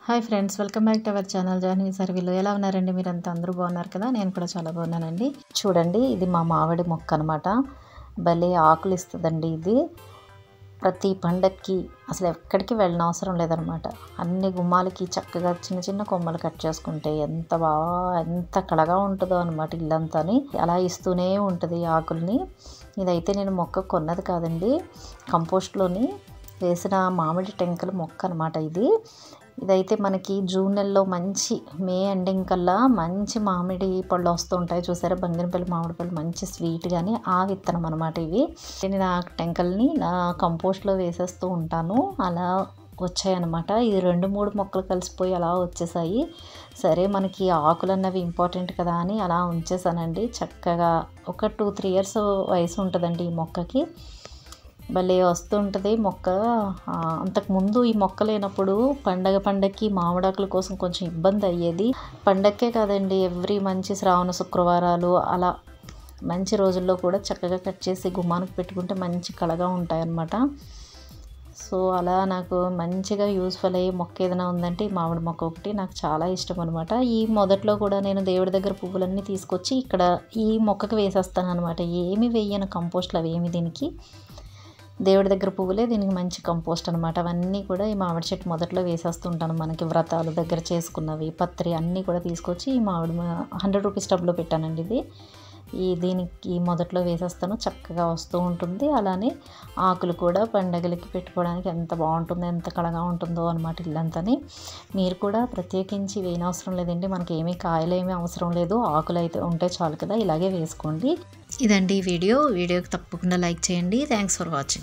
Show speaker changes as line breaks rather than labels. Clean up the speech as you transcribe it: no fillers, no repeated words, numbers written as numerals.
Hi friends, welcome back to our channel Jahnavi సర్వీలో. ఎలా ఉన్నారండి? మీరంతా అందరూ బాగున్నారు కదా? నేను కూడా చాలా బాగున్నానండి. చూడండి, ఇది మా మామిడి మొక్క అనమాట. భలే ఆకులు ఇస్తుందండి ఇది. ప్రతి పండక్కి అసలు ఎక్కడికి వెళ్ళిన అవసరం లేదనమాట. అన్ని గుమ్మాలకి చక్కగా చిన్న చిన్న కొమ్మలు కట్ చేసుకుంటే ఎంత కళగా ఉంటుందో అనమాట ఇల్లంతాని. అలా ఇస్తూనే ఉంటుంది ఆకుల్ని. ఇదైతే నేను మొక్క కొన్నది కాదండి, కంపోస్ట్లోని వేసిన మామిడి టెంకల మొక్క అనమాట ఇదైతే మనకి జూన్ నెలలో మంచి మే ఎండింగ్ కల్లా మంచి మామిడి పళ్ళు వస్తూ ఉంటాయి. చూసారా, బంగినపల్లి మామిడి పళ్ళు మంచి స్వీట్. కానీ ఆ విత్తనం అనమాట ఇవి. నేను ఆ టెంకల్ని నా కంపోస్ట్లో వేసేస్తూ ఉంటాను. అలా వచ్చాయన్నమాట. ఇది 2-3 మొక్కలు కలిసిపోయి అలా వచ్చేసాయి. సరే, మనకి ఆకులు అన్నవి ఇంపార్టెంట్ కదా అని అలా ఉంచేసానండి. చక్కగా ఒక 2-3 ఇయర్స్ వయసు ఉంటుందండి ఈ మొక్కకి. భలే వస్తుంటుంది మొక్క. అంతకుముందు ఈ మొక్క లేనప్పుడు పండగకి మామిడాకుల కోసం కొంచెం ఇబ్బంది అయ్యేది. పండగకే కాదండి, ఎవ్రీ మంచి శ్రావణ శుక్రవారాలు అలా మంచి రోజుల్లో కూడా చక్కగా కట్ చేసి గుమ్మానికి పెట్టుకుంటే మంచి కళగా ఉంటాయన్నమాట. సో అలా నాకు మంచిగా యూస్ఫుల్ అయ్యే మొక్క ఏదైనా ఉందంటే ఈ మామిడి మొక్క ఒకటి నాకు చాలా ఇష్టం అనమాట. ఈ మొదట్లో కూడా నేను దేవుడి దగ్గర పువ్వులన్నీ తీసుకొచ్చి ఇక్కడ ఈ మొక్కకి వేసేస్తాను అనమాట. ఏమి వేయను కంపోస్ట్లు అవి దీనికి. దేవుడి దగ్గర పువ్వులే దీనికి మంచి కంపోస్ట్ అనమాట. అవన్నీ కూడా ఈ మామిడి చెట్టు మొదట్లో వేసేస్తుంటాను. మనకి వ్రతాలు దగ్గర చేసుకున్నవి పత్రి అన్నీ కూడా తీసుకొచ్చి ఈ మామిడి 100 రూపీస్ టబ్లో పెట్టానండి దీనికి మొదట్లో వేసేస్తాను. చక్కగా వస్తూ ఉంటుంది. అలానే ఆకులు కూడా పండగలకి పెట్టుకోవడానికి ఎంత బాగుంటుందో, ఎంత కళగా ఉంటుందో అనమాట ఇల్లంతని. మీరు కూడా ప్రత్యేకించి వేయనవసరం లేదండి. మనకి ఏమీ కాయలు ఏమీ అవసరం లేదు, ఆకులు అయితే ఉంటే చాలు కదా. ఇలాగే వేసుకోండి. ఇదండి వీడియోకి తప్పకుండా లైక్ చేయండి. Thanks for watching.